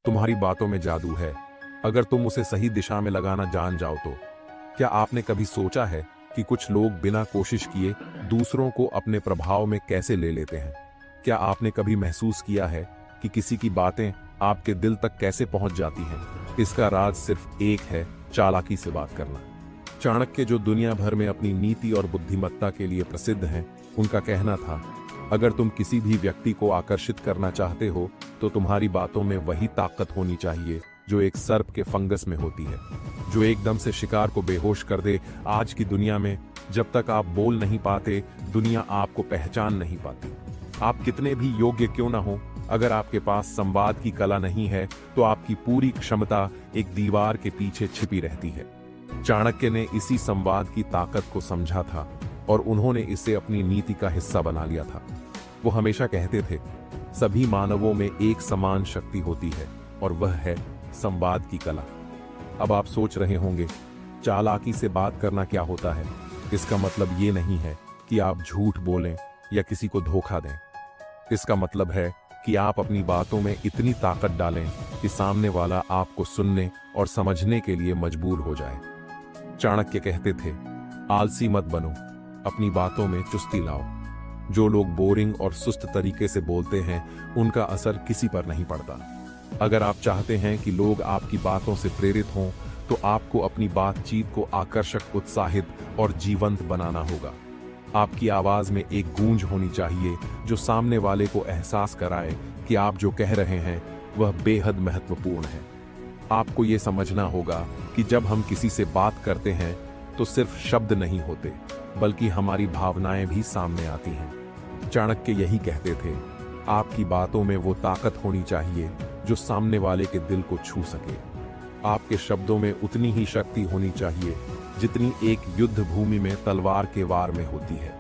तुम्हारी बातों में जादू है, अगर तुम उसे सही दिशा में लगाना जान जाओ तो। क्या आपने कभी सोचा है कि कुछ लोग बिना कोशिश किए दूसरों को अपने प्रभाव में कैसे ले लेते हैं? क्या आपने कभी महसूस किया है कि किसी की बातें आपके दिल तक कैसे पहुंच जाती हैं? इसका राज सिर्फ एक है, चालाकी से बात करना। चाणक्य, जो दुनिया भर में अपनी नीति और बुद्धिमत्ता के लिए प्रसिद्ध हैं, उनका कहना था, अगर तुम किसी भी व्यक्ति को आकर्षित करना चाहते हो तो तुम्हारी बातों में वही ताकत होनी चाहिए जो एक सर्प के फंगस में होती है, जो एकदम से शिकार को बेहोश कर दे। आज की दुनिया में जब तक आप बोल नहीं पाते, दुनिया आपको पहचान नहीं पाती। आप कितने भी योग्य क्यों ना हो, अगर आपके पास संवाद की कला नहीं है तो आपकी पूरी क्षमता एक दीवार के पीछे छिपी रहती है। चाणक्य ने इसी संवाद की ताकत को समझा था और उन्होंने इसे अपनी नीति का हिस्सा बना लिया था। वो हमेशा कहते थे, सभी मानवों में एक समान शक्ति होती है और वह है संवाद की कला। अब आप सोच रहे होंगे, चालाकी से बात करना क्या होता है? इसका मतलब ये नहीं है कि आप झूठ बोलें या किसी को धोखा दें। इसका मतलब है कि आप अपनी बातों में इतनी ताकत डालें कि सामने वाला आपको सुनने और समझने के लिए मजबूर हो जाए। चाणक्य कहते थे, आलसी मत बनो, अपनी बातों में चुस्ती लाओ। जो लोग बोरिंग और सुस्त तरीके से बोलते हैं, उनका असर किसी पर नहीं पड़ता। अगर आप चाहते हैं कि लोग आपकी बातों से प्रेरित हों, तो आपको अपनी बातचीत को आकर्षक, उत्साहित और जीवंत बनाना होगा। आपकी आवाज में एक गूंज होनी चाहिए जो सामने वाले को एहसास कराए कि आप जो कह रहे हैं वह बेहद महत्वपूर्ण है। आपको ये समझना होगा कि जब हम किसी से बात करते हैं तो सिर्फ शब्द नहीं होते, बल्कि हमारी भावनाएं भी सामने आती हैं। चाणक्य यही कहते थे, आपकी बातों में वो ताकत होनी चाहिए जो सामने वाले के दिल को छू सके। आपके शब्दों में उतनी ही शक्ति होनी चाहिए जितनी एक युद्ध भूमि में तलवार के वार में होती है।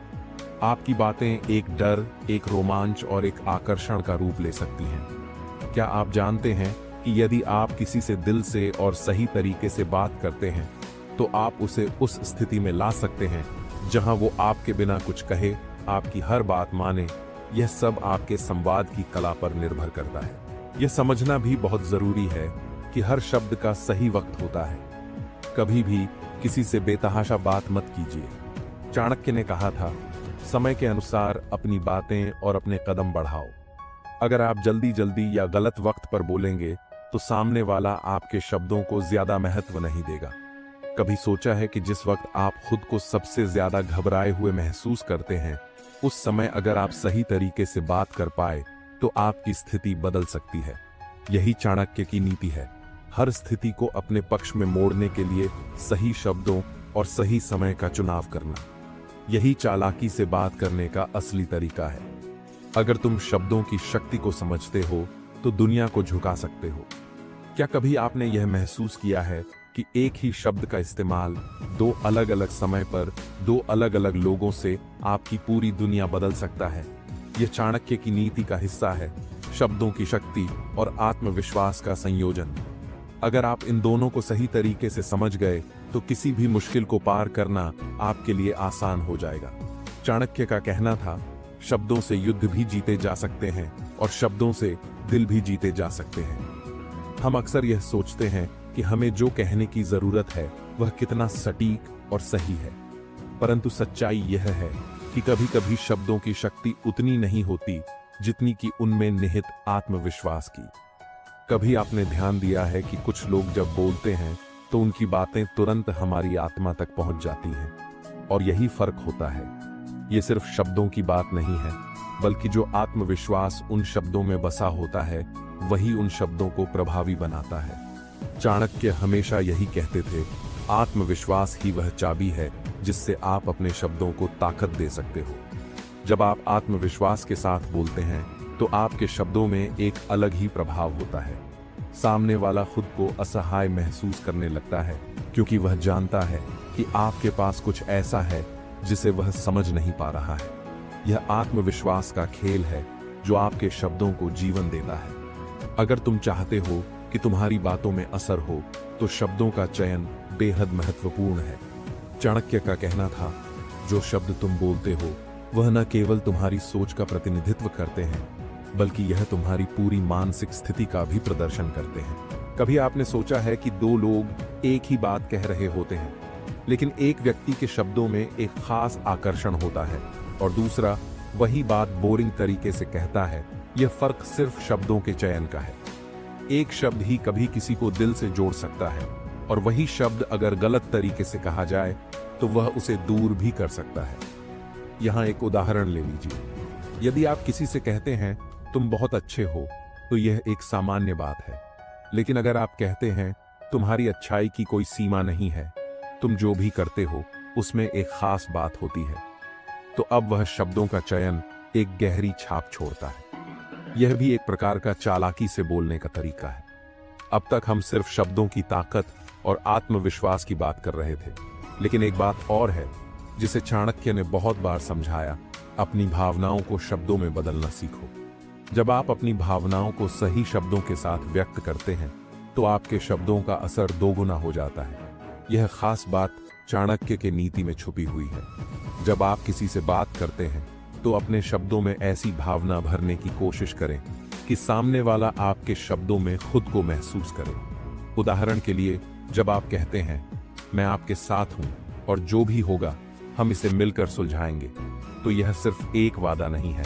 आपकी बातें एक डर, एक रोमांच और एक आकर्षण का रूप ले सकती हैं। क्या आप जानते हैं कि यदि आप किसी से दिल से और सही तरीके से बात करते हैं तो आप उसे उस स्थिति में ला सकते हैं जहां वो आपके बिना कुछ कहे आपकी हर बात माने? यह सब आपके संवाद की कला पर निर्भर करता है। यह समझना भी बहुत जरूरी है कि हर शब्द का सही वक्त होता है। कभी भी किसी से बेतहाशा बात मत कीजिए। चाणक्य ने कहा था, समय के अनुसार अपनी बातें और अपने कदम बढ़ाओ। अगर आप जल्दी जल्दी या गलत वक्त पर बोलेंगे तो सामने वाला आपके शब्दों को ज्यादा महत्व नहीं देगा। कभी सोचा है कि जिस वक्त आप खुद को सबसे ज्यादा घबराए हुए महसूस करते हैं, उस समय अगर आप सही तरीके से बात कर पाए तो आपकी स्थिति बदल सकती है। यही चाणक्य की नीति है, हर स्थिति को अपने पक्ष में मोड़ने के लिए सही शब्दों और सही समय का चुनाव करना। यही चालाकी से बात करने का असली तरीका है। अगर तुम शब्दों की शक्ति को समझते हो तो दुनिया को झुका सकते हो। क्या कभी आपने यह महसूस किया है कि एक ही शब्द का इस्तेमाल दो अलग अलग समय पर दो अलग अलग लोगों से आपकी पूरी दुनिया बदल सकता है? यह चाणक्य की नीति का हिस्सा है, शब्दों की शक्ति और आत्मविश्वास का संयोजन। अगर आप इन दोनों को सही तरीके से समझ गए तो किसी भी मुश्किल को पार करना आपके लिए आसान हो जाएगा। चाणक्य का कहना था, शब्दों से युद्ध भी जीते जा सकते हैं और शब्दों से दिल भी जीते जा सकते हैं। हम अक्सर यह सोचते हैं कि हमें जो कहने की जरूरत है वह कितना सटीक और सही है, परंतु सच्चाई यह है कि कभी-कभी शब्दों की शक्ति उतनी नहीं होती जितनी कि उनमें निहित आत्मविश्वास की। कभी आपने ध्यान दिया है कि कुछ लोग जब बोलते हैं तो उनकी बातें तुरंत हमारी आत्मा तक पहुंच जाती हैं, और यही फर्क होता है। ये सिर्फ शब्दों की बात नहीं है, बल्कि जो आत्मविश्वास उन शब्दों में बसा होता है वही उन शब्दों को प्रभावी बनाता है। चाणक्य हमेशा यही कहते थे, आत्मविश्वास ही वह चाबी है जिससे आप अपने शब्दों को ताकत दे सकते हो। जब आप आत्मविश्वास के साथ बोलते हैं तो आपके शब्दों में एक अलग ही प्रभाव होता है। सामने वाला खुद को असहाय महसूस करने लगता है, क्योंकि वह जानता है कि आपके पास कुछ ऐसा है जिसे वह समझ नहीं पा रहा है। यह आत्मविश्वास का खेल है जो आपके शब्दों को जीवन देता है। अगर तुम चाहते हो कि तुम्हारी बातों में असर हो तो शब्दों का चयन बेहद महत्वपूर्ण है। चाणक्य का कहना था, जो शब्द तुम बोलते हो वह न केवल तुम्हारी सोच का प्रतिनिधित्व करते हैं, बल्कि यह तुम्हारी पूरी मानसिक स्थिति का भी प्रदर्शन करते हैं। कभी आपने सोचा है कि दो लोग एक ही बात कह रहे होते हैं, लेकिन एक व्यक्ति के शब्दों में एक खास आकर्षण होता है और दूसरा वही बात बोरिंग तरीके से कहता है। यह फर्क सिर्फ शब्दों के चयन का है। एक शब्द ही कभी किसी को दिल से जोड़ सकता है और वही शब्द अगर गलत तरीके से कहा जाए तो वह उसे दूर भी कर सकता है। यहाँ एक उदाहरण ले लीजिए। यदि आप किसी से कहते हैं तुम बहुत अच्छे हो, तो यह एक सामान्य बात है। लेकिन अगर आप कहते हैं तुम्हारी अच्छाई की कोई सीमा नहीं है, तुम जो भी करते हो उसमें एक खास बात होती है, तो अब वह शब्दों का चयन एक गहरी छाप छोड़ता है। यह भी एक प्रकार का चालाकी से बोलने का तरीका है। अब तक हम सिर्फ शब्दों की ताकत और आत्मविश्वास की बात कर रहे थे, लेकिन एक बात और है जिसे चाणक्य ने बहुत बार समझाया। अपनी भावनाओं को शब्दों में बदलना सीखो। जब आप अपनी भावनाओं को सही शब्दों के साथ व्यक्त करते हैं तो आपके शब्दों का असर दोगुना हो जाता है। यह खास बात चाणक्य के नीति में छुपी हुई है। जब आप किसी से बात करते हैं तो अपने शब्दों में ऐसी भावना भरने की कोशिश करें कि सामने वाला आपके शब्दों में खुद को महसूस करे। उदाहरण के लिए, जब आप कहते हैं मैं आपके साथ हूं और जो भी होगा हम इसे मिलकर सुलझाएंगे, तो यह सिर्फ एक वादा नहीं है,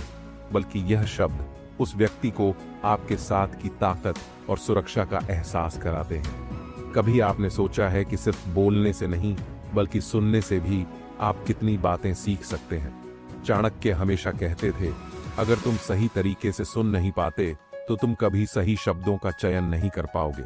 बल्कि यह शब्द उस व्यक्ति को आपके साथ की ताकत और सुरक्षा का एहसास कराते हैं। कभी आपने सोचा है कि सिर्फ बोलने से नहीं बल्कि सुनने से भी आप कितनी बातें सीख सकते हैं। चाणक्य हमेशा कहते थे, अगर तुम सही तरीके से सुन नहीं पाते तो तुम कभी सही शब्दों का चयन नहीं कर पाओगे।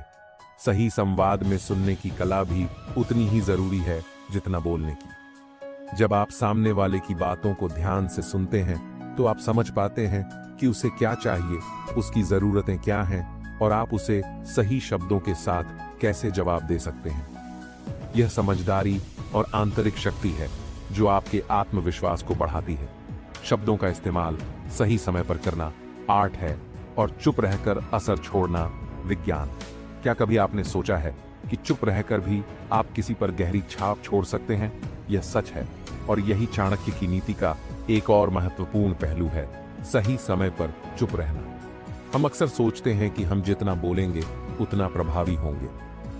सही संवाद में सुनने की कला भी उतनी ही जरूरी है जितना बोलने की। जब आप सामने वाले की बातों को ध्यान से सुनते हैं तो आप समझ पाते हैं कि उसे क्या चाहिए, उसकी जरूरतें क्या हैं और आप उसे सही शब्दों के साथ कैसे जवाब दे सकते हैं। यह समझदारी और आंतरिक शक्ति है जो आपके आत्मविश्वास को बढ़ाती है। शब्दों का इस्तेमाल सही समय पर करना आर्ट है और चुप रहकर असर छोड़ना विज्ञान। क्या कभी आपने सोचा है कि चुप रहकर भी आप किसी पर गहरी छाप छोड़ सकते हैं? यह सच है और यही चाणक्य की नीति का एक और महत्वपूर्ण पहलू है, सही समय पर चुप रहना। हम अक्सर सोचते हैं कि हम जितना बोलेंगे उतना प्रभावी होंगे,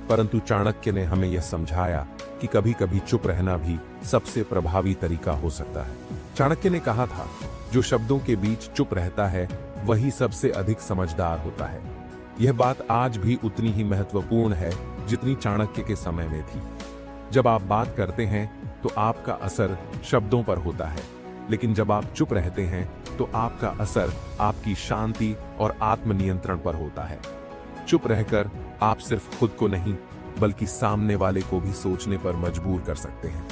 परंतु चाणक्य ने हमें यह समझाया कि कभी कभी चुप रहना भी सबसे प्रभावी तरीका हो सकता है। चाणक्य ने कहा था, जो शब्दों के बीच चुप रहता है वही सबसे अधिक समझदार होता है। यह बात आज भी उतनी ही महत्वपूर्ण है जितनी चाणक्य के समय में थी। जब आप बात करते हैं तो आपका असर शब्दों पर होता है, लेकिन जब आप चुप रहते हैं तो आपका असर आपकी शांति और आत्मनियंत्रण पर होता है। चुप रहकर आप सिर्फ खुद को नहीं बल्कि सामने वाले को भी सोचने पर मजबूर कर सकते हैं।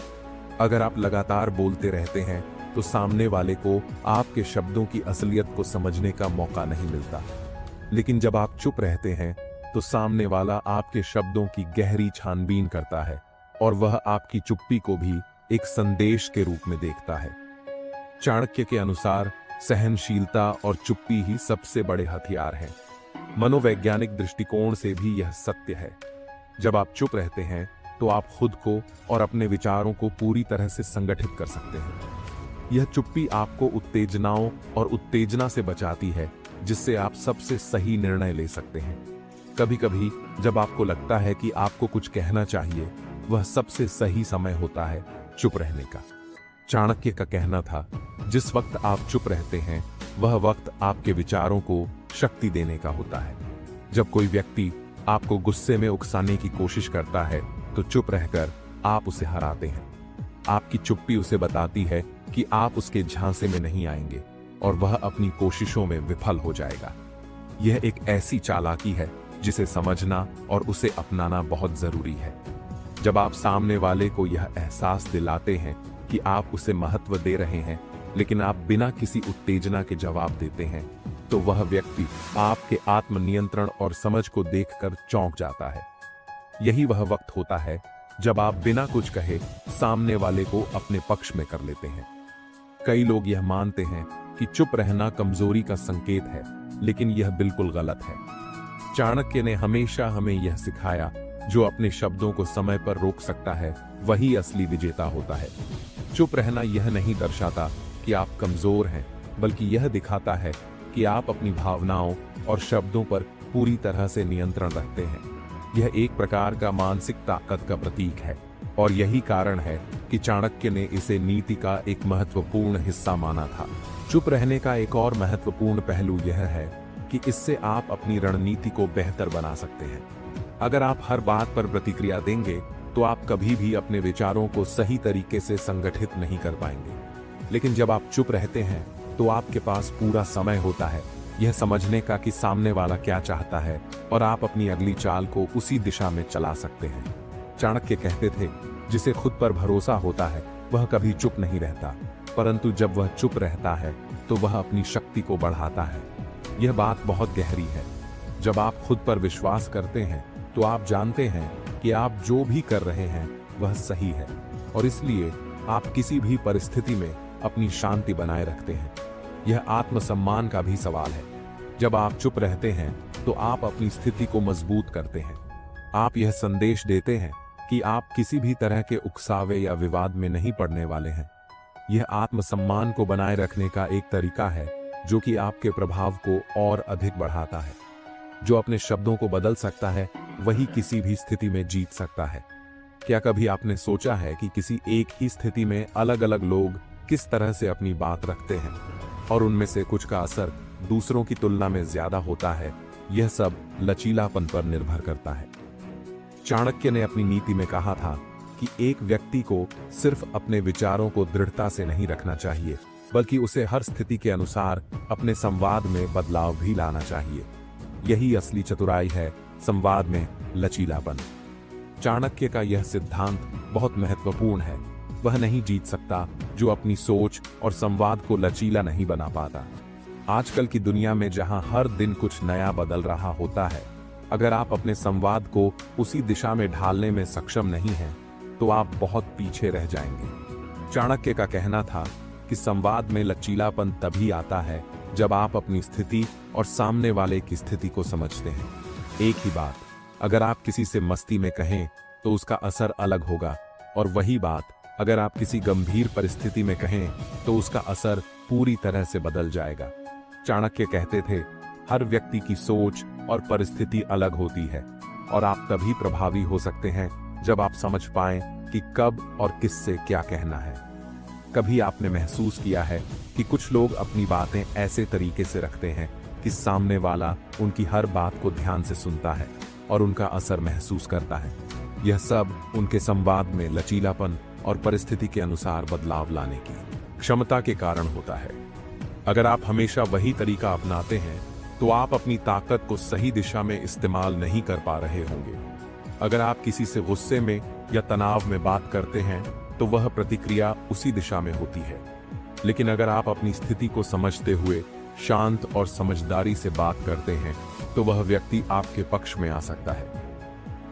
अगर आप लगातार बोलते रहते हैं तो सामने वाले को आपके शब्दों की असलियत को समझने का मौका नहीं मिलता, लेकिन जब आप चुप रहते हैं तो सामने वाला आपके शब्दों की गहरी छानबीन करता है और वह आपकी चुप्पी को भी एक संदेश के रूप में देखता है। चाणक्य के अनुसार सहनशीलता और चुप्पी ही सबसे बड़े हथियार हैं। मनोवैज्ञानिक दृष्टिकोण से भी यह सत्य है। जब आप चुप रहते हैं तो आप खुद को और अपने विचारों को पूरी तरह से संगठित कर सकते हैं। यह चुप्पी आपको उत्तेजनाओं और उत्तेजना से बचाती है, जिससे आप सबसे सही निर्णय ले सकते हैं। कभी कभी जब आपको लगता है कि आपको कुछ कहना चाहिए, वह सबसे सही समय होता है चुप रहने का। चाणक्य का कहना था, जिस वक्त आप चुप रहते हैं वह वक्त आपके विचारों को शक्ति देने का होता है। जब कोई व्यक्ति आपको गुस्से में उकसाने की कोशिश करता है तो चुप रहकर आप उसे हराते हैं। आपकी चुप्पी उसे बताती है कि आप उसके झांसे में नहीं आएंगे और वह अपनी कोशिशों में विफल हो जाएगा। यह एक ऐसी चालाकी है जिसे समझना और उसे अपनाना बहुत जरूरी है। जब आप सामने वाले को यह एहसास दिलाते हैं कि आप उसे महत्व दे रहे हैं, लेकिन आप बिना किसी उत्तेजना के जवाब देते हैं, तो वह व्यक्ति आपके आत्मनियंत्रण और समझ को देखकर चौंक जाता है। यही वह वक्त होता है जब आप बिना कुछ कहे सामने वाले को अपने पक्ष में कर लेते हैं। कई लोग यह मानते हैं कि चुप रहना कमजोरी का संकेत है, लेकिन यह बिल्कुल गलत है। चाणक्य ने हमेशा हमें यह सिखाया, जो अपने शब्दों को समय पर रोक सकता है वही असली विजेता होता है। चुप रहना यह नहीं दर्शाता कि आप कमजोर हैं, बल्कि यह दिखाता है कि आप अपनी भावनाओं और शब्दों पर पूरी तरह से नियंत्रण रखते हैं। यह एक प्रकार का मानसिक ताकत का प्रतीक है और यही कारण है कि चाणक्य ने इसे नीति का एक महत्वपूर्ण हिस्सा माना था। चुप रहने का एक और महत्वपूर्ण पहलू यह है कि इससे आप अपनी रणनीति को बेहतर बना सकते हैं। अगर आप हर बात पर प्रतिक्रिया देंगे तो आप कभी भी अपने विचारों को सही तरीके से संगठित नहीं कर पाएंगे। लेकिन जब आप चुप रहते हैं तो आपके पास पूरा समय होता है यह समझने का कि सामने वाला क्या चाहता है और आप अपनी अगली चाल को उसी दिशा में चला सकते हैं। चाणक्य कहते थे, जिसे खुद पर भरोसा होता है वह कभी चुप नहीं रहता, परंतु जब वह चुप रहता है तो वह अपनी शक्ति को बढ़ाता है। यह बात बहुत गहरी है। जब आप खुद पर विश्वास करते हैं तो आप जानते हैं कि आप जो भी कर रहे हैं वह सही है और इसलिए आप किसी भी परिस्थिति में अपनी शांति बनाए रखते हैं। यह आत्मसम्मान का भी सवाल है। जब आप चुप रहते हैं तो आप अपनी स्थिति को मजबूत करते हैं। आप यह संदेश देते हैं कि आप किसी भी तरह के उकसावे या विवाद में नहीं पड़ने वाले हैं। यह आत्मसम्मान को बनाए रखने का एक तरीका है जो कि आपके प्रभाव को और अधिक बढ़ाता है। जो अपने शब्दों को बदल सकता है वही किसी भी स्थिति में जीत सकता है। क्या कभी आपने सोचा है कि किसी एक ही स्थिति में अलग अलग लोग किस तरह से अपनी बात रखते हैं और उनमें से कुछ का असर दूसरों की तुलना में ज्यादा होता है? यह सब लचीलापन पर निर्भर करता है। चाणक्य ने अपनी नीति में कहा था कि एक व्यक्ति को सिर्फ अपने विचारों को दृढ़ता से नहीं रखना चाहिए, बल्कि उसे हर स्थिति के अनुसार अपने संवाद में बदलाव भी लाना चाहिए। यही असली चतुराई है, संवाद में लचीलापन। चाणक्य का यह सिद्धांत बहुत महत्वपूर्ण है। वह नहीं जीत सकता जो अपनी सोच और संवाद को लचीला नहीं बना पाता। आजकल की दुनिया में जहां हर दिन कुछ नया बदल रहा होता है, अगर आप अपने संवाद को उसी दिशा में ढालने में सक्षम नहीं हैं, तो आप बहुत पीछे रह जाएंगे। चाणक्य का कहना था कि संवाद में लचीलापन तभी आता है जब आप अपनी स्थिति और सामने वाले की स्थिति को समझते हैं। एक ही बात अगर आप किसी से मस्ती में कहें तो उसका असर अलग होगा, और वही बात अगर आप किसी गंभीर परिस्थिति में कहें तो उसका असर पूरी तरह से बदल जाएगा। चाणक्य कहते थे, हर व्यक्ति की सोच और परिस्थिति अलग होती है और आप तभी प्रभावी हो सकते हैं जब आप समझ पाएं कि कब और किससे क्या कहना है। कभी आपने महसूस किया है कि कुछ लोग अपनी बातें ऐसे तरीके से रखते हैं कि सामने वाला उनकी हर बात को ध्यान से सुनता है और उनका असर महसूस करता है। यह सब उनके संवाद में लचीलापन और परिस्थिति के अनुसार बदलाव लाने की क्षमता के कारण होता है। अगर आप हमेशा वही तरीका अपनाते हैं तो आप अपनी ताकत को सही दिशा में इस्तेमाल नहीं कर पा रहे होंगे। अगर आप किसी से गुस्से में या तनाव में बात करते हैं तो वह प्रतिक्रिया उसी दिशा में होती है। लेकिन अगर आप अपनी स्थिति को समझते हुए शांत और समझदारी से बात करते हैं तो वह व्यक्ति आपके पक्ष में आ सकता है।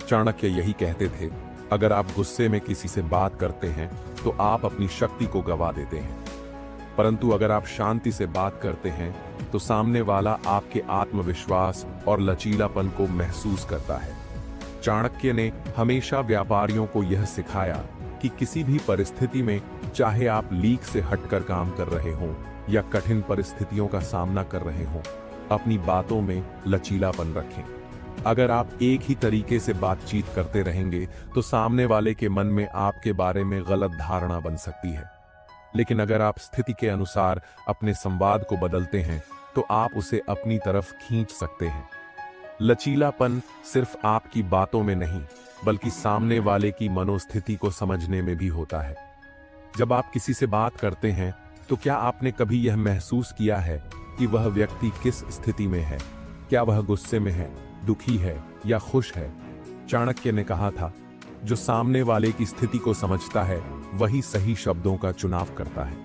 चाणक्य यही कहते थे, अगर आप गुस्से में किसी से बात करते हैं तो आप अपनी शक्ति को गवा देते हैं, परंतु अगर आप शांति से बात करते हैं तो सामने वाला आपके आत्मविश्वास और लचीलापन को महसूस करता है। चाणक्य ने हमेशा व्यापारियों को यह सिखाया कि किसी भी परिस्थिति में, चाहे आप लीक से हटकर काम कर रहे हों या कठिन परिस्थितियों का सामना कर रहे हों, अपनी बातों में लचीलापन रखें। अगर आप एक ही तरीके से बातचीत करते रहेंगे तो सामने वाले के मन में आपके बारे में गलत धारणा बन सकती है। लेकिन अगर आप स्थिति के अनुसार अपने संवाद को बदलते हैं तो आप उसे अपनी तरफ खींच सकते हैं। लचीलापन सिर्फ आपकी बातों में नहीं, बल्कि सामने वाले की मनोस्थिति को समझने में भी होता है। जब आप किसी से बात करते हैं तो क्या आपने कभी यह महसूस किया है कि वह व्यक्ति किस स्थिति में है? क्या वह गुस्से में है, दुखी है या खुश है? चाणक्य ने कहा था, जो सामने वाले की स्थिति को समझता है वही सही शब्दों का चुनाव करता है।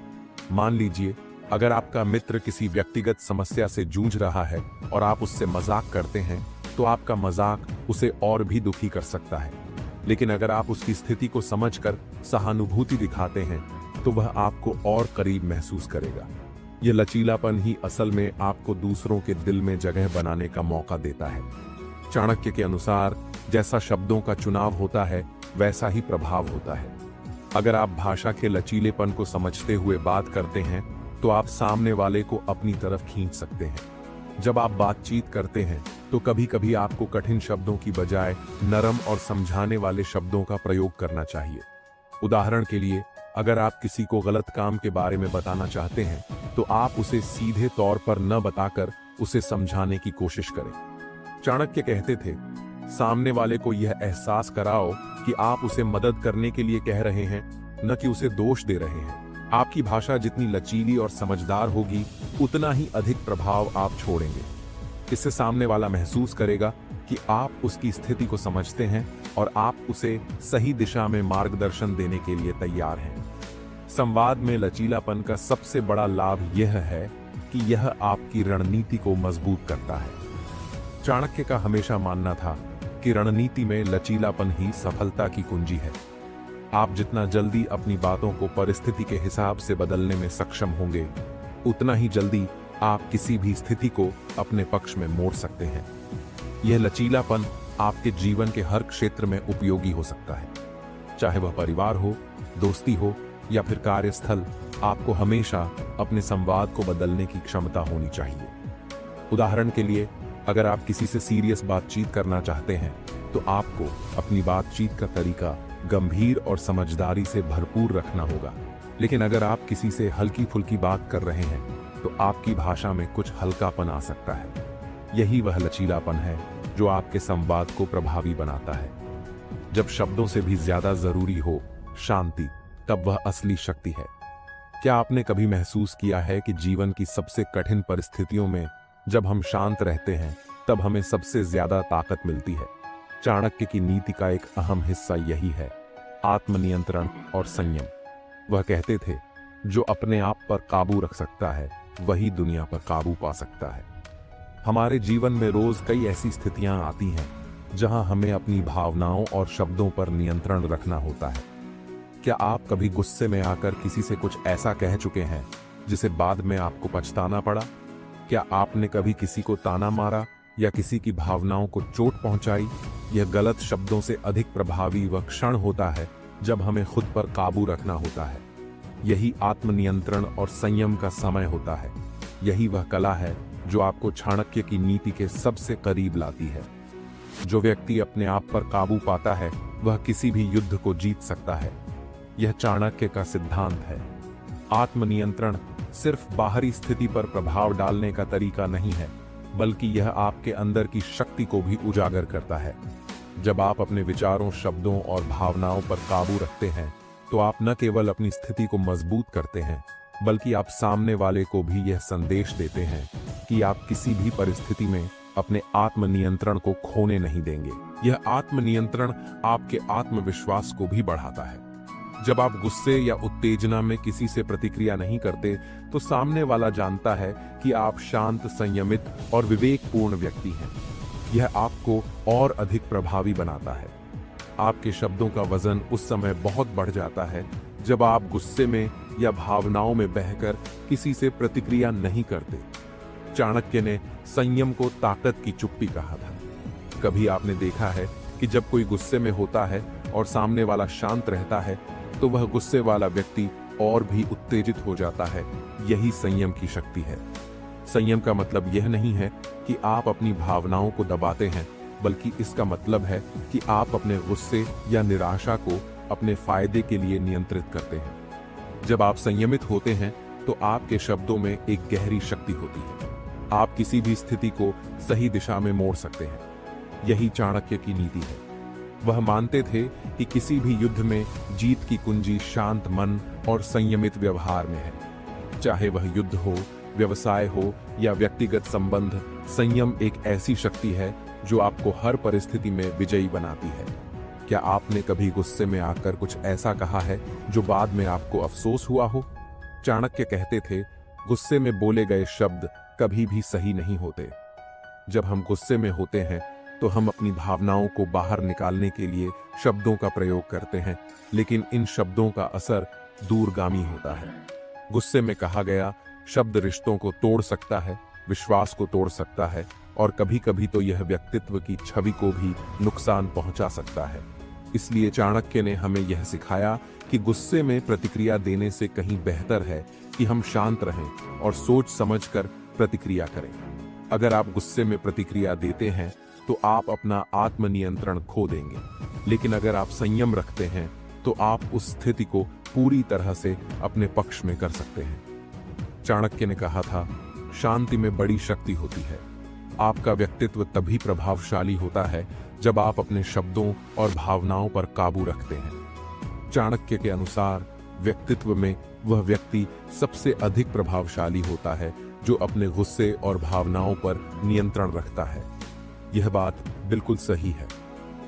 मान लीजिए, अगर आपका मित्र किसी व्यक्तिगत समस्या से जूझ रहा है और आप उससे मजाक करते हैं तो आपका मजाक उसे और भी दुखी कर सकता है। लेकिन अगर आप उसकी स्थिति को समझकर सहानुभूति दिखाते हैं तो वह आपको और करीब महसूस करेगा। यह लचीलापन ही असल में आपको दूसरों के दिल में जगह बनाने का मौका देता है। चाणक्य के अनुसार जैसा शब्दों का चुनाव होता है वैसा ही प्रभाव होता है। अगर आप भाषा के लचीलेपन को समझते हुए बात करते हैं तो आप सामने वाले को अपनी तरफ खींच सकते हैं। जब आप बातचीत करते हैं तो कभी कभी आपको कठिन शब्दों की बजाय नरम और समझाने वाले शब्दों का प्रयोग करना चाहिए। उदाहरण के लिए, अगर आप किसी को गलत काम के बारे में बताना चाहते हैं तो आप उसे सीधे तौर पर न बताकर उसे समझाने की कोशिश करें। चाणक्य कहते थे, सामने वाले को यह एहसास कराओ कि आप उसे मदद करने के लिए कह रहे हैं, न कि उसे दोष दे रहे हैं। आपकी भाषा जितनी लचीली और समझदार होगी, उतना ही अधिक प्रभाव आप छोड़ेंगे। इससे सामने वाला महसूस करेगा कि आप उसकी स्थिति को समझते हैं और आप उसे सही दिशा में मार्गदर्शन देने के लिए तैयार हैं। संवाद में लचीलापन का सबसे बड़ा लाभ यह है कि यह आपकी रणनीति को मजबूत करता है। चाणक्य का हमेशा मानना था कि रणनीति में लचीलापन ही सफलता की कुंजी है। आप जितना जल्दी अपनी बातों को परिस्थिति के हिसाब से बदलने में सक्षम होंगे, उतना ही जल्दी आप किसी भी स्थिति को अपने पक्ष में मोड़ सकते हैं। यह लचीलापन आपके जीवन के हर क्षेत्र में उपयोगी हो सकता है, चाहे वह परिवार हो, दोस्ती हो या फिर कार्यस्थल। आपको हमेशा अपने संवाद को बदलने की क्षमता होनी चाहिए। उदाहरण के लिए, अगर आप किसी से सीरियस बातचीत करना चाहते हैं तो आपको अपनी बातचीत का तरीका गंभीर और समझदारी से भरपूर रखना होगा। लेकिन अगर आप किसी से हल्की फुल्की बात कर रहे हैं तो आपकी भाषा में कुछ हल्कापन आ सकता है। यही वह लचीलापन है जो आपके संवाद को प्रभावी बनाता है। जब शब्दों से भी ज्यादा जरूरी हो शांति, तब वह असली शक्ति है। क्या आपने कभी महसूस किया है कि जीवन की सबसे कठिन परिस्थितियों में जब हम शांत रहते हैं तब हमें सबसे ज्यादा ताकत मिलती है? चाणक्य की नीति का एक अहम हिस्सा यही है, आत्मनियंत्रण और संयम। वह कहते थे, जो अपने आप पर काबू रख सकता है वही दुनिया पर काबू पा सकता है। हमारे जीवन में रोज कई ऐसी स्थितियां आती हैं जहां हमें अपनी भावनाओं और शब्दों पर नियंत्रण रखना होता है। क्या आप कभी गुस्से में आकर किसी से कुछ ऐसा कह चुके हैं जिसे बाद में आपको पछताना पड़ा? क्या आपने कभी किसी को ताना मारा या किसी की भावनाओं को चोट पहुंचाई? यह गलत शब्दों से अधिक प्रभावी वह क्षण होता है जब हमें खुद पर काबू रखना होता है। यही आत्मनियंत्रण और संयम का समय होता है। यही वह कला है जो आपको चाणक्य की नीति के सबसे करीब लाती है। जो व्यक्ति अपने आप पर काबू पाता है वह किसी भी युद्ध को जीत सकता है। यह चाणक्य का सिद्धांत है। आत्मनियंत्रण सिर्फ बाहरी स्थिति पर प्रभाव डालने का तरीका नहीं है, बल्कि यह आपके अंदर की शक्ति को भी उजागर करता है। जब आप अपने विचारों, शब्दों और भावनाओं पर काबू रखते हैं तो आप न केवल अपनी स्थिति को मजबूत करते हैं, बल्कि आप सामने वाले को भी यह संदेश देते हैं कि आप किसी भी परिस्थिति में अपने आत्मनियंत्रण को खोने नहीं देंगे। यह आत्मनियंत्रण आपके आत्मविश्वास को भी बढ़ाता है। जब आप गुस्से या उत्तेजना में किसी से प्रतिक्रिया नहीं करते तो सामने वाला जानता है कि आप शांत, संयमित और विवेकपूर्ण व्यक्ति हैं। यह आपको और अधिक प्रभावी बनाता है। आपके शब्दों का वजन उस समय बहुत बढ़ जाता है जब आप गुस्से में या भावनाओं में बहकर किसी से प्रतिक्रिया नहीं करते। चाणक्य ने संयम को ताकत की चुप्पी कहा था। कभी आपने देखा है कि जब कोई गुस्से में होता है और सामने वाला शांत रहता है तो वह गुस्से वाला व्यक्ति और भी उत्तेजित हो जाता है। यही संयम की शक्ति है। संयम का मतलब यह नहीं है कि आप अपनी भावनाओं को दबाते हैं, बल्कि इसका मतलब है कि आप अपने गुस्से या निराशा को अपने फायदे के लिए नियंत्रित करते हैं। जब आप संयमित होते हैं तो आपके शब्दों में एक गहरी शक्ति होती है। आप किसी भी स्थिति को सही दिशा में मोड़ सकते हैं। यही चाणक्य की नीति है। वह मानते थे कि किसी भी युद्ध में जीत की कुंजी शांत मन और संयमित व्यवहार में है। चाहे वह युद्ध हो, व्यवसाय हो या व्यक्तिगत संबंध, संयम एक ऐसी शक्ति है जो आपको हर परिस्थिति में विजयी बनाती है। क्या आपने कभी गुस्से में आकर कुछ ऐसा कहा है जो बाद में आपको अफसोस हुआ हो? चाणक्य कहते थे, गुस्से में बोले गए शब्द कभी भी सही नहीं होते। जब हम गुस्से में होते हैं तो हम अपनी भावनाओं को बाहर निकालने के लिए शब्दों का प्रयोग करते हैं, लेकिन इन शब्दों का असर दूरगामी होता है। गुस्से में कहा गया शब्द रिश्तों को तोड़ सकता है, विश्वास को तोड़ सकता है और कभी कभी तो यह व्यक्तित्व की छवि को भी नुकसान पहुंचा सकता है। इसलिए चाणक्य ने हमें यह सिखाया कि गुस्से में प्रतिक्रिया देने से कहीं बेहतर है कि हम शांत रहें और सोच समझकर प्रतिक्रिया करें। अगर आप गुस्से में प्रतिक्रिया देते हैं तो आप अपना आत्मनियंत्रण खो देंगे, लेकिन अगर आप संयम रखते हैं तो आप उस स्थिति को पूरी तरह से अपने पक्ष में कर सकते हैं। चाणक्य ने कहा था, शांति में बड़ी शक्ति होती है। आपका व्यक्तित्व तभी प्रभावशाली होता है जब आप अपने शब्दों और भावनाओं पर काबू रखते हैं। चाणक्य के अनुसार व्यक्तित्व में वह व्यक्ति सबसे अधिक प्रभावशाली होता है जो अपने गुस्से और भावनाओं पर नियंत्रण रखता है। यह बात बिल्कुल सही है।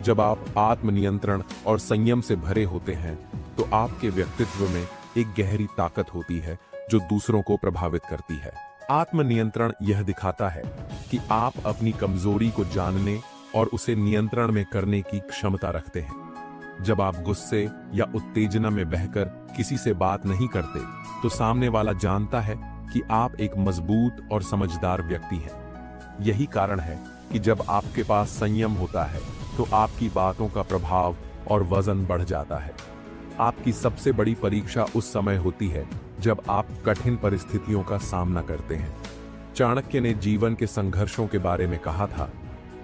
जब आप आत्मनियंत्रण और संयम से भरे होते हैं तो आपके व्यक्तित्व में एक गहरी ताकत होती है जो दूसरों को प्रभावित करती है। आत्मनियंत्रण यह दिखाता है कि आप अपनी कमजोरी को जानने और उसे नियंत्रण में करने की क्षमता रखते हैं। जब आप गुस्से या उत्तेजना में बहकर किसी से बात नहीं करते तो सामने वाला जानता है कि आप एक मजबूत और समझदार व्यक्ति हैं। यही कारण है कि जब आपके पास संयम होता है तो आपकी बातों का प्रभाव और वजन बढ़ जाता है। आपकी सबसे बड़ी परीक्षा उस समय होती है जब आप कठिन परिस्थितियों का सामना करते हैं। चाणक्य ने जीवन के संघर्षों के बारे में कहा था,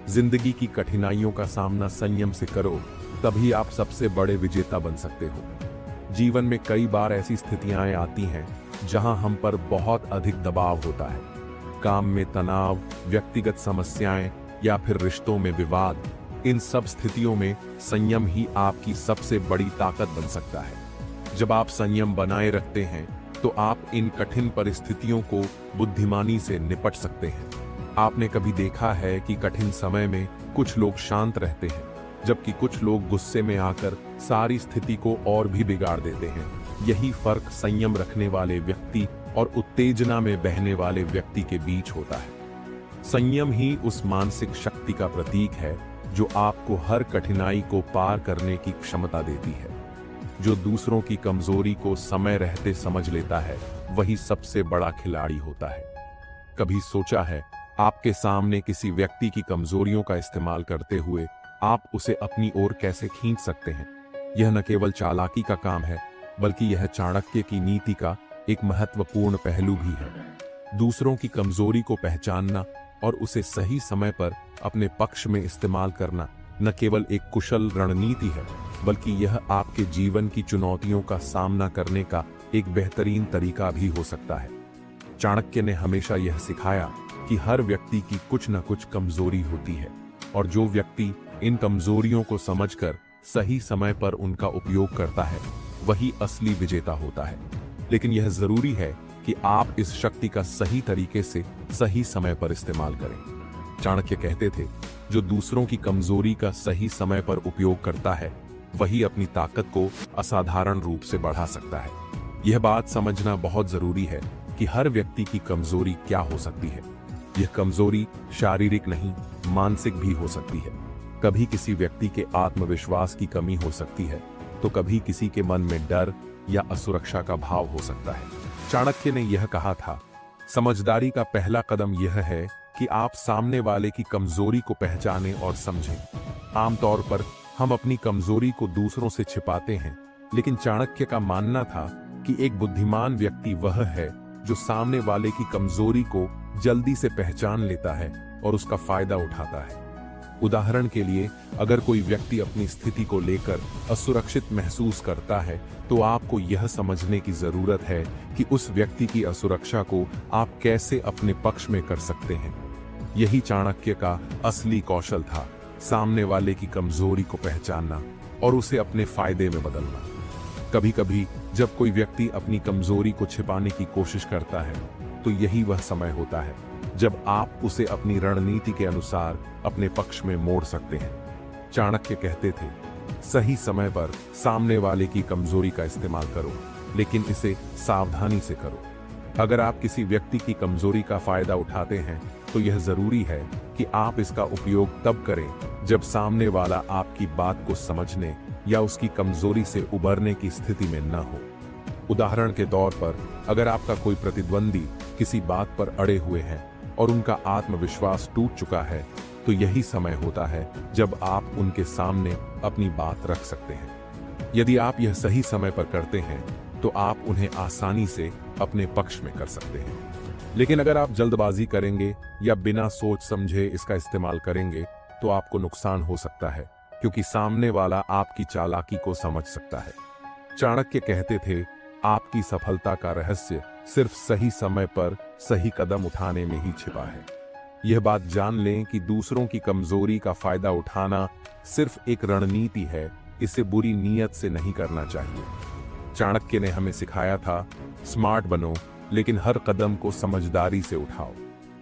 जिंदगी की कठिनाइयों का सामना संयम से करो, तभी आप सबसे बड़े विजेता बन सकते हो। जीवन में कई बार ऐसी स्थितियां आती हैं जहां हम पर बहुत अधिक दबाव होता है। काम में तनाव, व्यक्तिगत समस्याएं या फिर रिश्तों में विवाद। इन सब स्थितियों में संयम ही आपकी सबसे बड़ी ताकत बन सकता है। जब आप संयम बनाए रखते हैं तो आप इन कठिन परिस्थितियों को बुद्धिमानी से निपट सकते हैं। आपने कभी देखा है कि कठिन समय में कुछ लोग शांत रहते हैं, जबकि कुछ लोग गुस्से में आकर सारी स्थिति को और भी बिगाड़ देते हैं। यही फर्क संयम रखने वाले व्यक्ति और उत्तेजना में बहने वाले व्यक्ति के बीच होता है। संयम ही उस मानसिक शक्ति का प्रतीक है जो आपको हर कठिनाई को पार करने की क्षमता देती है। जो दूसरों की कमजोरी को समय रहते समझ लेता है वही सबसे बड़ा खिलाड़ी होता है। कभी सोचा है आपके सामने किसी व्यक्ति की कमजोरियों का इस्तेमाल करते हुए आप उसे अपनी ओर कैसे खींच सकते हैं? यह न केवल चालाकी का काम है, बल्कि यह चाणक्य की नीति का एक महत्वपूर्ण पहलू भी है। दूसरों की कमजोरी को पहचानना और उसे सही समय पर अपने पक्ष में इस्तेमाल करना न केवल एक कुशल रणनीति है, बल्कि यह आपके जीवन की चुनौतियों का सामना करने का एक बेहतरीन तरीका भी हो सकता है। चाणक्य ने हमेशा यह सिखाया कि हर व्यक्ति की कुछ न कुछ कमजोरी होती है और जो व्यक्ति इन कमजोरियों को समझकर सही समय पर उनका उपयोग करता है वही असली विजेता होता है। लेकिन यह जरूरी है कि आप इस शक्ति का सही तरीके से सही समय पर इस्तेमाल करें। चाणक्य कहते थे, जो दूसरों की कमजोरी का सही समय पर उपयोग करता है वही अपनी ताकत को असाधारण रूप से बढ़ा सकता है। यह बात समझना बहुत जरूरी है कि हर व्यक्ति की कमजोरी क्या हो सकती है। यह कमजोरी शारीरिक नहीं, मानसिक भी हो सकती है। कभी किसी व्यक्ति के आत्मविश्वास की कमी हो सकती है, तो कभी किसी के मन में डर या असुरक्षा का भाव हो सकता है। चाणक्य ने यह कहा था, समझदारी का पहला कदम यह है कि आप सामने वाले की कमजोरी को पहचानें और समझें। आमतौर पर हम अपनी कमजोरी को दूसरों से छिपाते हैं, लेकिन चाणक्य का मानना था कि एक बुद्धिमान व्यक्ति वह है जो सामने वाले की कमजोरी को जल्दी से पहचान लेता है और उसका फायदा उठाता है। उदाहरण के लिए, अगर कोई व्यक्ति अपनी स्थिति को लेकर असुरक्षित महसूस करता है तो आपको यह समझने की जरूरत है कि उस व्यक्ति की असुरक्षा को आप कैसे अपने पक्ष में कर सकते हैं। यही चाणक्य का असली कौशल था, सामने वाले की कमजोरी को पहचानना और उसे अपने फायदे में बदलना। कभी कभी जब कोई व्यक्ति अपनी कमजोरी को छिपाने की कोशिश करता है तो यही वह समय होता है जब आप उसे अपनी रणनीति के अनुसार अपने पक्ष में मोड़ सकते हैं। चाणक्य कहते थे, सही समय पर सामने वाले की कमजोरी का इस्तेमाल करो, लेकिन इसे सावधानी से करो। अगर आप किसी व्यक्ति की कमजोरी का फायदा उठाते हैं तो यह जरूरी है कि आप इसका उपयोग तब करें जब सामने वाला आपकी बात को समझने या उसकी कमजोरी से उबरने की स्थिति में न हो। उदाहरण के तौर पर, अगर आपका कोई प्रतिद्वंदी किसी बात पर अड़े हुए हैं और उनका आत्मविश्वास टूट चुका है, तो यही समय होता है जब आप उनके सामने अपनी बात रख सकते हैं। यदि आप यह सही समय पर करते हैं तो आप उन्हें आसानी से अपने पक्ष में कर सकते हैं। लेकिन अगर आप जल्दबाजी करेंगे या बिना सोच समझे इसका इस्तेमाल करेंगे तो आपको नुकसान हो सकता है, क्योंकि सामने वाला आपकी चालाकी को समझ सकता है। चाणक्य कहते थे, आपकी सफलता का रहस्य सिर्फ सही समय पर सही कदम उठाने में ही छिपा है। यह बात जान लें कि दूसरों की कमजोरी का फायदा उठाना सिर्फ एक रणनीति है, इसे बुरी नीयत से नहीं करना चाहिए। चाणक्य ने हमें सिखाया था, स्मार्ट बनो लेकिन हर कदम को समझदारी से उठाओ।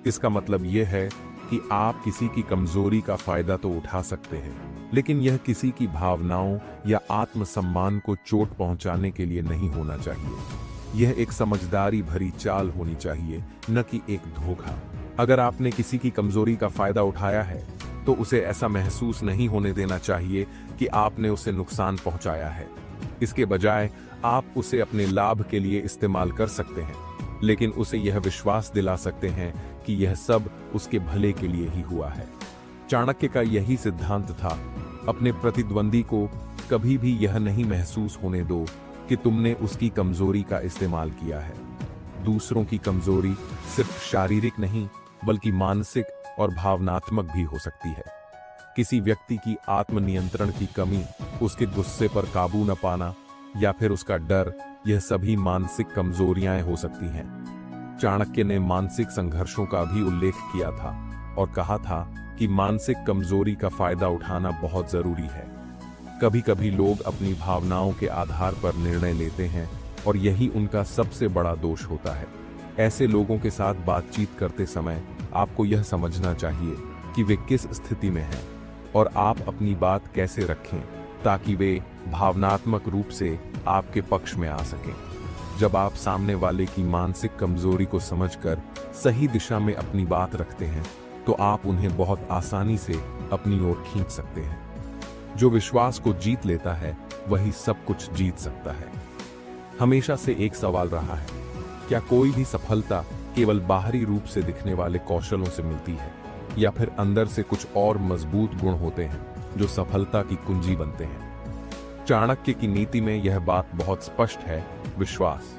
इसका मतलब यह है कि आप किसी की कमजोरी का फायदा तो उठा सकते हैं, लेकिन यह किसी की भावनाओं या आत्मसम्मान को चोट पहुंचाने के लिए नहीं होना चाहिए। यह एक समझदारी भरी चाल होनी चाहिए, न कि एक धोखा। अगर आपने किसी की कमजोरी का फायदा उठाया है तो उसे ऐसा महसूस नहीं होने देना चाहिए कि आपने उसे नुकसान पहुंचाया है। इसके बजाय आप उसे अपने लाभ के लिए इस्तेमाल कर सकते हैं, लेकिन उसे यह विश्वास दिला सकते हैं कि यह सब उसके भले के लिए ही हुआ है। चाणक्य का यही सिद्धांत था, अपने प्रतिद्वंदी को कभी भी यह नहीं महसूस होने दो कि तुमने उसकी कमजोरी का इस्तेमाल किया है। दूसरों की कमजोरी सिर्फ शारीरिक नहीं बल्कि मानसिक और भावनात्मक भी हो सकती है। किसी व्यक्ति की आत्मनियंत्रण की कमी, उसके गुस्से पर काबू न पाना या फिर उसका डर, यह सभी मानसिक कमजोरियां हो सकती हैं। चाणक्य ने मानसिक संघर्षों का भी उल्लेख किया था और कहा था कि मानसिक कमजोरी का फायदा उठाना बहुत जरूरी है। कभी कभी लोग अपनी भावनाओं के आधार पर निर्णय लेते हैं और यही उनका सबसे बड़ा दोष होता है। ऐसे लोगों के साथ बातचीत करते समय आपको यह समझना चाहिए कि वे किस स्थिति में हैं और आप अपनी बात कैसे रखें ताकि वे भावनात्मक रूप से आपके पक्ष में आ सकें। जब आप सामने वाले की मानसिक कमजोरी को समझकर सही दिशा में अपनी बात रखते हैं तो आप उन्हें बहुत आसानी से अपनी ओर खींच सकते हैं। जो विश्वास को जीत लेता है वही सब कुछ जीत सकता है। हमेशा से एक सवाल रहा है, क्या कोई भी सफलता केवल बाहरी रूप से दिखने वाले कौशलों से मिलती है या फिर अंदर से कुछ और मजबूत गुण होते हैं जो सफलता की कुंजी बनते हैं? चाणक्य की नीति में यह बात बहुत स्पष्ट है, विश्वास।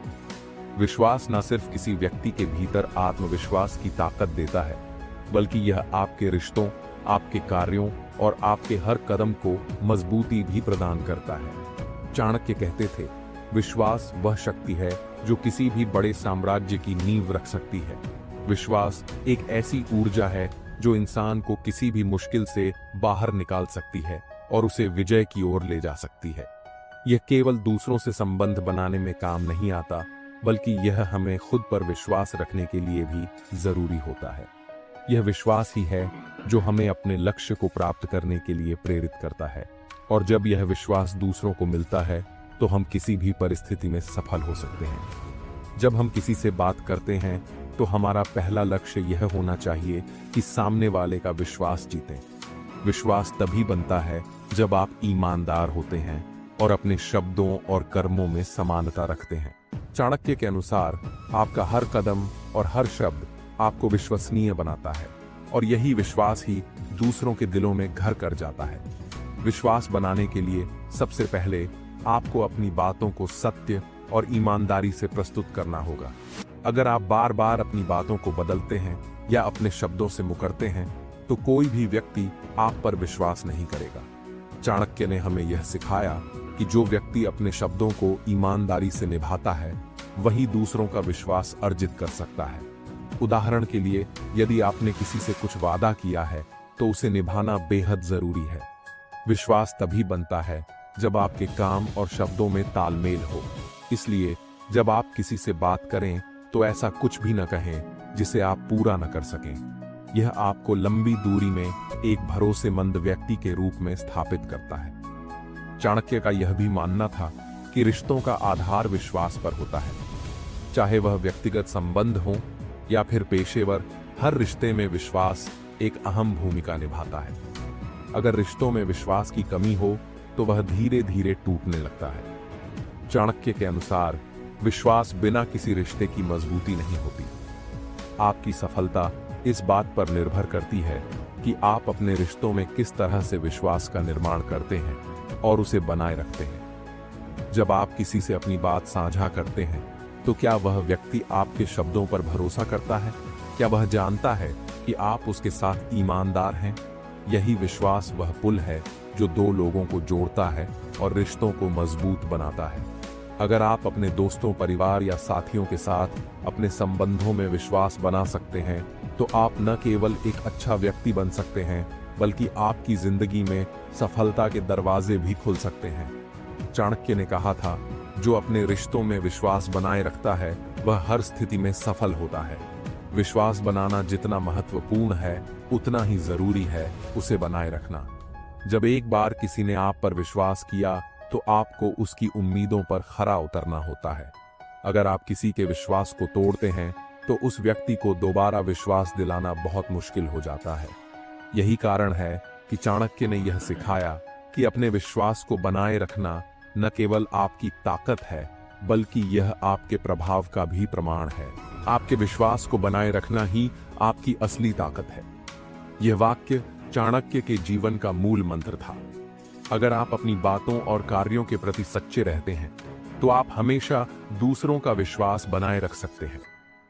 विश्वास न सिर्फ किसी व्यक्ति के भीतर आत्मविश्वास की ताकत देता है, बल्कि यह आपके रिश्तों, आपके कार्यों और आपके हर कदम को मजबूती भी प्रदान करता है। चाणक्य कहते थे, विश्वास वह शक्ति है जो किसी भी बड़े साम्राज्य की नींव रख सकती है। विश्वास एक ऐसी ऊर्जा है जो इंसान को किसी भी मुश्किल से बाहर निकाल सकती है और उसे विजय की ओर ले जा सकती है। यह केवल दूसरों से संबंध बनाने में काम नहीं आता, बल्कि यह हमें खुद पर विश्वास रखने के लिए भी जरूरी होता है। यह विश्वास ही है जो हमें अपने लक्ष्य को प्राप्त करने के लिए प्रेरित करता है, और जब यह विश्वास दूसरों को मिलता है तो हम किसी भी परिस्थिति में सफल हो सकते हैं। जब हम किसी से बात करते हैं तो हमारा पहला लक्ष्य यह होना चाहिए कि सामने वाले का विश्वास जीतें। विश्वास तभी बनता है जब आप ईमानदार होते हैं और अपने शब्दों और कर्मों में समानता रखते हैं। चाणक्य के अनुसार आपका हर कदम और हर शब्द आपको विश्वसनीय बनाता है, और यही विश्वास ही दूसरों के दिलों में घर कर जाता है। विश्वास बनाने के लिए सबसे पहले आपको अपनी बातों को सत्य और ईमानदारी से प्रस्तुत करना होगा। अगर आप बार बार अपनी बातों को बदलते हैं या अपने शब्दों से मुकरते हैं तो कोई भी व्यक्ति आप पर विश्वास नहीं करेगा। चाणक्य ने हमें यह सिखाया कि जो व्यक्ति अपने शब्दों को ईमानदारी से निभाता है वही दूसरों का विश्वास अर्जित कर सकता है। उदाहरण के लिए, यदि आपने किसी से कुछ वादा किया है तो उसे निभाना बेहद जरूरी है। विश्वास तभी बनता है जब आपके काम और शब्दों में तालमेल हो। इसलिए जब आप किसी से बात करें तो ऐसा कुछ भी न कहें जिसे आप पूरा न कर सकें। यह आपको लंबी दूरी में एक भरोसेमंद व्यक्ति के रूप में स्थापित करता है। चाणक्य का यह भी मानना था कि रिश्तों का आधार विश्वास पर होता है। चाहे वह व्यक्तिगत संबंध हो या फिर पेशेवर, हर रिश्ते में विश्वास एक अहम भूमिका निभाता है। अगर रिश्तों में विश्वास की कमी हो तो वह धीरे धीरे टूटने लगता है। चाणक्य के अनुसार विश्वास बिना किसी रिश्ते की मजबूती नहीं होती। आपकी सफलता इस बात पर निर्भर करती है कि आप अपने रिश्तों में किस तरह से विश्वास का निर्माण करते हैं और उसे बनाए रखते हैं। जब आप किसी से अपनी बात साझा करते हैं तो क्या वह व्यक्ति आपके शब्दों पर भरोसा करता है? क्या वह जानता है कि आप उसके साथ ईमानदार हैं? यही विश्वास वह पुल है जो दो लोगों को जोड़ता है और रिश्तों को मजबूत बनाता है। अगर आप अपने दोस्तों, परिवार या साथियों के साथ अपने संबंधों में विश्वास बना सकते हैं तो आप न केवल एक अच्छा व्यक्ति बन सकते हैं बल्कि आपकी जिंदगी में सफलता के दरवाजे भी खुल सकते हैं। चाणक्य ने कहा था, जो अपने रिश्तों में विश्वास बनाए रखता है वह हर स्थिति में सफल होता है। विश्वास बनाना जितना महत्वपूर्ण है उतना ही जरूरी है उसे बनाए रखना। जब एक बार किसी ने आप पर विश्वास किया तो आपको उसकी उम्मीदों पर खरा उतरना होता है। अगर आप किसी के विश्वास को तोड़ते हैं तो उस व्यक्ति को दोबारा विश्वास दिलाना बहुत मुश्किल हो जाता है। यही कारण है कि चाणक्य ने यह सिखाया कि अपने विश्वास को बनाए रखना न केवल आपकी ताकत है बल्कि यह आपके प्रभाव का भी प्रमाण है। आपके विश्वास को बनाए रखना ही आपकी असली ताकत है। यह वाक्य चाणक्य के जीवन का मूल मंत्र था। अगर आप अपनी बातों और कार्यों के प्रति सच्चे रहते हैं तो आप हमेशा दूसरों का विश्वास बनाए रख सकते हैं।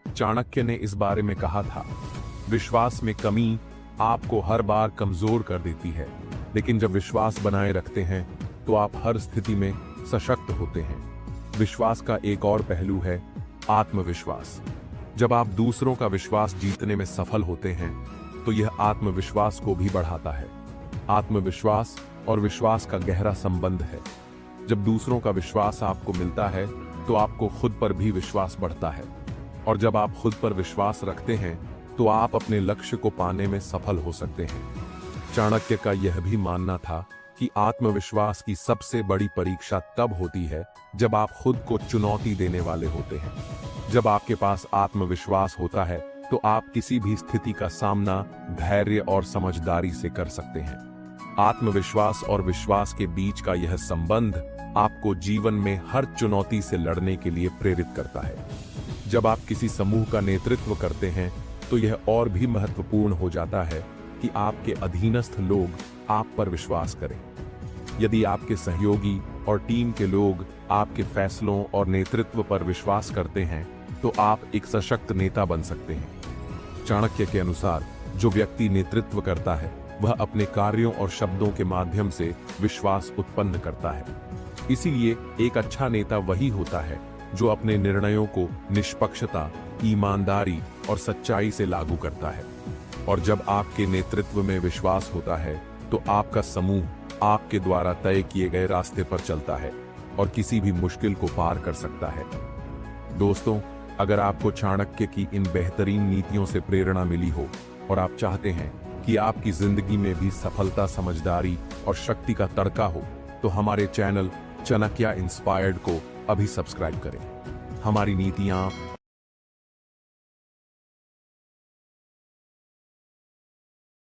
चाणक्य ने इस बारे में कहा था, विश्वास में कमी आपको हर बार कमजोर कर देती है, लेकिन जब विश्वास बनाए रखते हैं तो आप हर स्थिति में सशक्त होते हैं। विश्वास का एक और पहलू है आत्मविश्वास। जब आप दूसरों का विश्वास जीतने में सफल होते हैं तो यह आत्मविश्वास को भी बढ़ाता है। आत्मविश्वास और विश्वास का गहरा संबंध है। जब दूसरों का विश्वास आपको मिलता है तो आपको खुद पर भी विश्वास बढ़ता है, और जब आप खुद पर विश्वास रखते हैं तो आप अपने लक्ष्य को पाने में सफल हो सकते हैं। चाणक्य का यह भी मानना था कि आत्मविश्वास की सबसे बड़ी परीक्षा तब होती है जब आप खुद को चुनौती देने वाले होते हैं। जब आपके पास आत्मविश्वास होता है तो आप किसी भी स्थिति का सामना धैर्य और समझदारी से कर सकते हैं। आत्मविश्वास और विश्वास के बीच का यह संबंध आपको जीवन में हर चुनौती से लड़ने के लिए प्रेरित करता है। जब आप किसी समूह का नेतृत्व करते हैं तो यह और भी महत्वपूर्ण हो जाता है कि आपके अधीनस्थ लोग आप पर विश्वास करें। यदि आपके सहयोगी और टीम के लोग आपके फैसलों और नेतृत्व पर विश्वास करते हैं तो आप एक सशक्त नेता बन सकते हैं। चाणक्य के अनुसार जो व्यक्ति नेतृत्व करता है वह अपने कार्यों और शब्दों के माध्यम से विश्वास उत्पन्न करता है। इसीलिए एक अच्छा नेता वही होता है जो अपने निर्णयों को निष्पक्षता, ईमानदारी और सच्चाई से लागू करता है। और जब आपके नेतृत्व में विश्वास होता है तो आपका समूह आपके द्वारा तय किए गए रास्ते पर चलता है और किसी भी मुश्किल को पार कर सकता है। दोस्तों, अगर आपको चाणक्य की इन बेहतरीन नीतियों से प्रेरणा मिली हो और आप चाहते हैं कि आपकी जिंदगी में भी सफलता, समझदारी और शक्ति का तड़का हो तो हमारे चैनल चाणक्य इंस्पायर्ड को अभी सब्सक्राइब करें। हमारी नीतियां